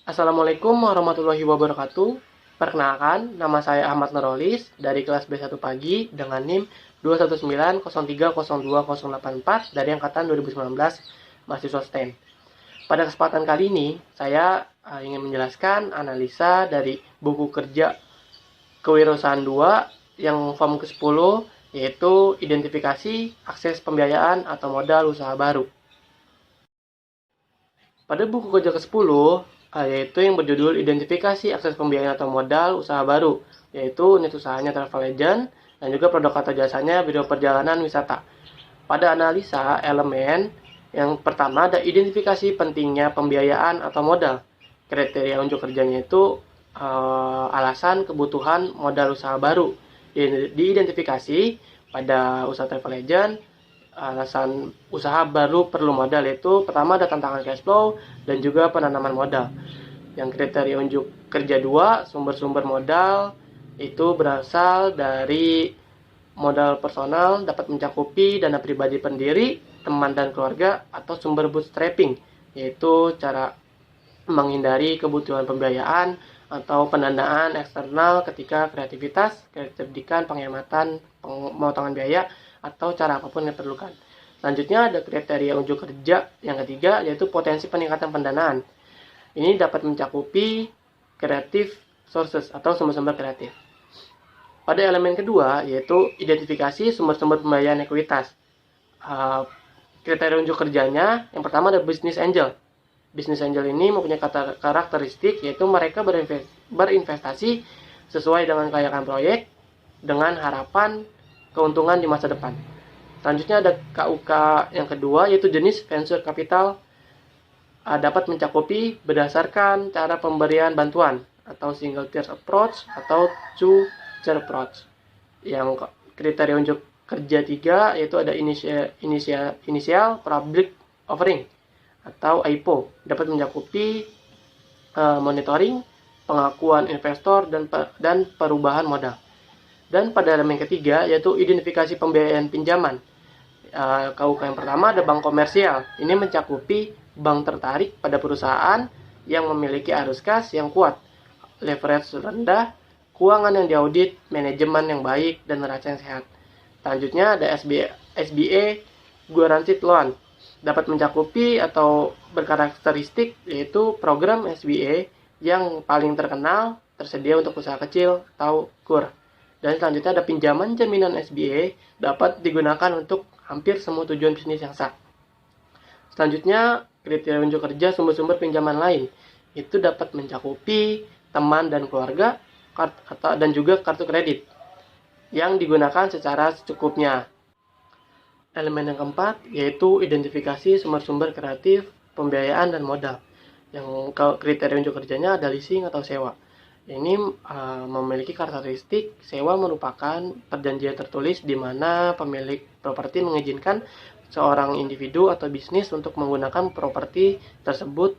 Assalamualaikum warahmatullahi wabarakatuh. Perkenalkan, nama saya Ahmad Nurolis dari kelas B1 Pagi dengan NIM 21903020084 dari angkatan 2019 mahasiswa STEM. Pada kesempatan kali ini, saya ingin menjelaskan analisa dari buku kerja kewirausahaan 2 yang form ke-10, yaitu identifikasi akses pembiayaan atau modal usaha baru. Pada buku kerja ke-10, yaitu yang berjudul Identifikasi Akses Pembiayaan atau Modal Usaha Baru, yaitu unit usahanya Travel Agent dan juga produk atau jasanya biro perjalanan wisata. Pada analisa elemen, yang pertama ada identifikasi pentingnya pembiayaan atau modal. Kriteria unjuk kerjanya itu alasan kebutuhan modal usaha baru. Diidentifikasi pada usaha travel agent, alasan usaha baru perlu modal itu pertama ada tantangan cash flow dan juga penanaman modal. Yang kriteria unjuk kerja 2, sumber-sumber modal itu berasal dari modal personal dapat mencakupi dana pribadi pendiri, teman dan keluarga, atau sumber bootstrapping, yaitu cara menghindari kebutuhan pembiayaan atau pendanaan eksternal ketika kreativitas, kecerdikan, penghematan, pemotongan biaya, atau cara apapun yang diperlukan. Selanjutnya ada kriteria unjuk kerja yang ketiga, yaitu potensi peningkatan pendanaan. Ini dapat mencakupi creative sources atau sumber-sumber kreatif. Pada elemen kedua, yaitu identifikasi sumber-sumber pembiayaan ekuitas. Kriteria unjuk kerjanya, yang pertama ada business angel. Business angel ini mempunyai karakteristik, yaitu mereka berinvestasi sesuai dengan kelayakan proyek dengan harapan keuntungan di masa depan. Selanjutnya ada KUK yang kedua, yaitu jenis venture capital, dapat mencakupi berdasarkan cara pemberian bantuan atau single tier approach atau two tier approach. Yang kriteria unjuk kerja 3 yaitu ada initial public offering atau IPO, dapat mencakupi monitoring, pengakuan investor dan perubahan modal. Dan pada elemen ketiga yaitu identifikasi pembiayaan pinjaman. KUK yang pertama ada bank komersial. Ini mencakupi bank tertarik pada perusahaan yang memiliki arus kas yang kuat, leverage rendah, keuangan yang diaudit, manajemen yang baik, dan neraca yang sehat. Selanjutnya ada SBA Guaranteed Loan. Dapat mencakupi atau berkarakteristik yaitu program SBA yang paling terkenal tersedia untuk usaha kecil atau KUR. Dan selanjutnya ada pinjaman jaminan SBA dapat digunakan untuk hampir semua tujuan bisnis yang sah. Selanjutnya, kriteria unjuk kerja sumber-sumber pinjaman lain. Itu dapat mencakupi teman dan keluarga dan juga kartu kredit yang digunakan secara secukupnya. Elemen yang keempat yaitu identifikasi sumber-sumber kreatif, pembiayaan dan modal. Yang kriteria unjuk kerjanya ada leasing atau sewa. Ini memiliki karakteristik sewa merupakan perjanjian tertulis di mana pemilik properti mengizinkan seorang individu atau bisnis untuk menggunakan properti tersebut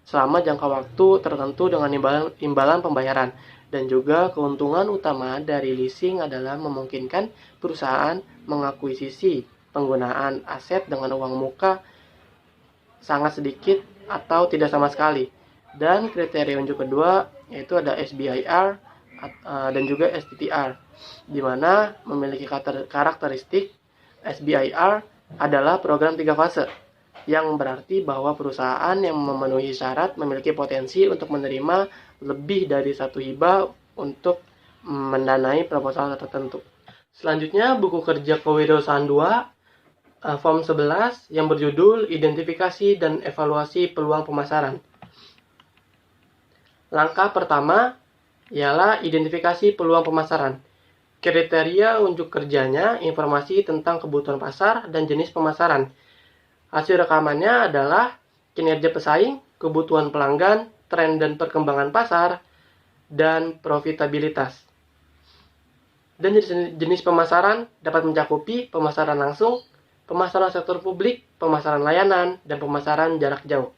selama jangka waktu tertentu dengan imbalan pembayaran. Dan juga keuntungan utama dari leasing adalah memungkinkan perusahaan mengakuisisi penggunaan aset dengan uang muka sangat sedikit atau tidak sama sekali. Dan kriteria unjuk kedua yaitu ada SBIR dan juga STTR, di mana memiliki karakteristik SBIR adalah program 3 fase, yang berarti bahwa perusahaan yang memenuhi syarat memiliki potensi untuk menerima lebih dari satu hibah untuk mendanai proposal tertentu. Selanjutnya buku kerja kewirausahaan 2 form 11 yang berjudul Identifikasi dan Evaluasi Peluang Pemasaran. Langkah pertama ialah identifikasi peluang pemasaran. Kriteria unjuk kerjanya informasi tentang kebutuhan pasar dan jenis pemasaran. Hasil rekamannya adalah kinerja pesaing, kebutuhan pelanggan, tren dan perkembangan pasar, dan profitabilitas. Dan jenis pemasaran dapat mencakupi pemasaran langsung, pemasaran sektor publik, pemasaran layanan, dan pemasaran jarak jauh.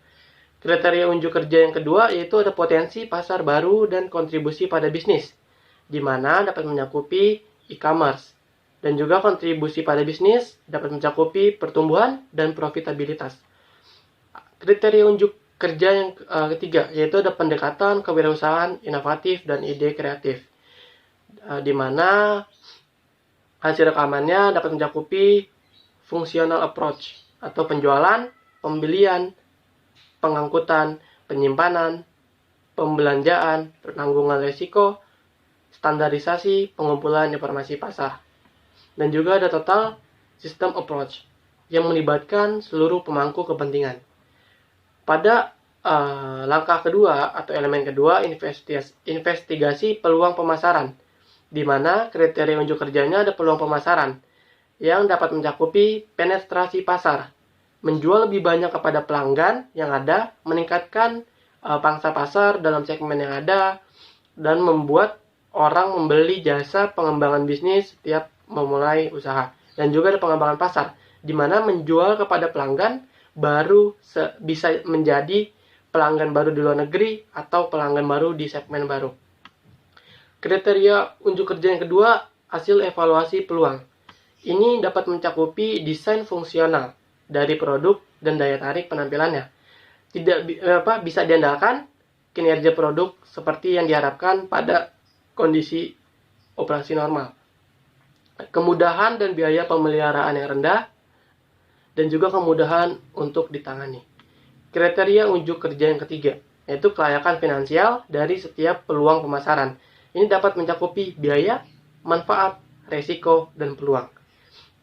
Kriteria unjuk kerja yang kedua yaitu ada potensi pasar baru dan kontribusi pada bisnis, di mana dapat mencakupi e-commerce. Dan juga kontribusi pada bisnis dapat mencakupi pertumbuhan dan profitabilitas. Kriteria unjuk kerja yang ketiga, yaitu ada pendekatan kewirausahaan inovatif dan ide kreatif, di mana hasil rekamannya dapat mencakupi functional approach atau penjualan, pembelian, pengangkutan, penyimpanan, pembelanjaan, penanggungan risiko, standarisasi, pengumpulan informasi pasar. Dan juga ada total system approach yang melibatkan seluruh pemangku kepentingan. Pada langkah kedua atau elemen kedua, investigasi peluang pemasaran, di mana kriteria unjuk kerjanya ada peluang pemasaran yang dapat mencakupi penetrasi pasar, menjual lebih banyak kepada pelanggan yang ada, meningkatkan pangsa pasar dalam segmen yang ada, dan membuat orang membeli jasa pengembangan bisnis setiap memulai usaha. Dan juga ada pengembangan pasar, di mana menjual kepada pelanggan baru bisa menjadi pelanggan baru di luar negeri atau pelanggan baru di segmen baru. Kriteria unjuk kerja yang kedua, hasil evaluasi peluang. Ini dapat mencakupi desain fungsional dari produk dan daya tarik penampilannya. Bisa diandalkan kinerja produk seperti yang diharapkan pada kondisi operasi normal. Kemudahan dan biaya pemeliharaan yang rendah, dan juga kemudahan untuk ditangani. Kriteria unjuk kerja yang ketiga, yaitu kelayakan finansial dari setiap peluang pemasaran. Ini dapat mencakupi biaya, manfaat, resiko, dan peluang.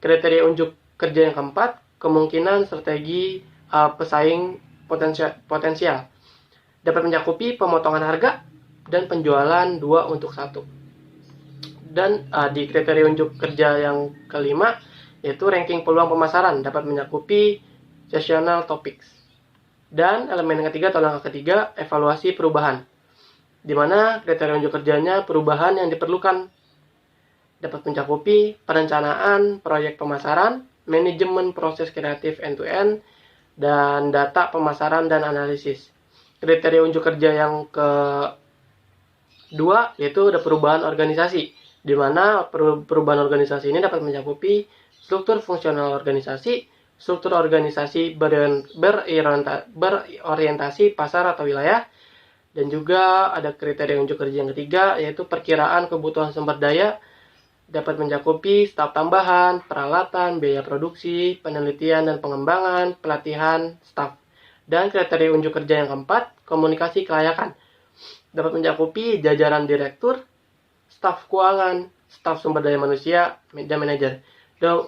Kriteria unjuk kerja yang keempat, kemungkinan strategi pesaing potensial. Dapat mencakupi pemotongan harga dan penjualan 2 untuk 1. Dan di kriteria unjuk kerja yang kelima, yaitu ranking peluang pemasaran, dapat mencakupi seasonal topics. Dan elemen yang ketiga atau langkah ketiga, evaluasi perubahan, di mana kriteria unjuk kerjanya perubahan yang diperlukan, dapat mencakupi perencanaan proyek pemasaran, manajemen proses kreatif end-to-end, dan data pemasaran dan analisis. Kriteria unjuk kerja yang kedua, yaitu ada perubahan organisasi, di mana perubahan organisasi ini dapat mencakupi struktur fungsional organisasi, struktur organisasi berorientasi pasar atau wilayah, dan juga ada kriteria unjuk kerja yang ketiga, yaitu perkiraan kebutuhan sumber daya, dapat mencakupi staf tambahan, peralatan, biaya produksi, penelitian dan pengembangan, pelatihan staf. Dan kriteria unjuk kerja yang keempat, komunikasi kelayakan, dapat mencakupi jajaran direktur, staf keuangan, staf sumber daya manusia, dan manajer.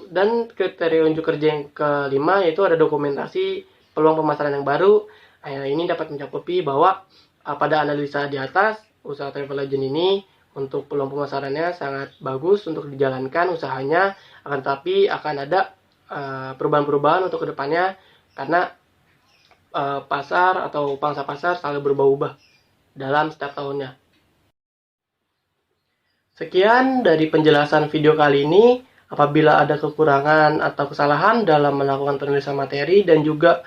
Dan kriteria unjuk kerja yang kelima, yaitu ada dokumentasi peluang pemasaran yang baru. Ini dapat mencakupi bahwa pada analisa di atas, usaha travel agent ini untuk peluang pemasarannya sangat bagus untuk dijalankan usahanya, akan tapi akan ada perubahan-perubahan untuk kedepannya karena pasar atau pangsa pasar selalu berubah-ubah dalam setiap tahunnya. Sekian dari penjelasan video kali ini. Apabila ada kekurangan atau kesalahan dalam melakukan penulisan materi dan juga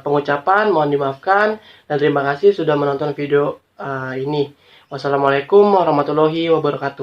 pengucapan, mohon dimaafkan. Dan terima kasih sudah menonton video ini. Wassalamualaikum warahmatullahi wabarakatuh.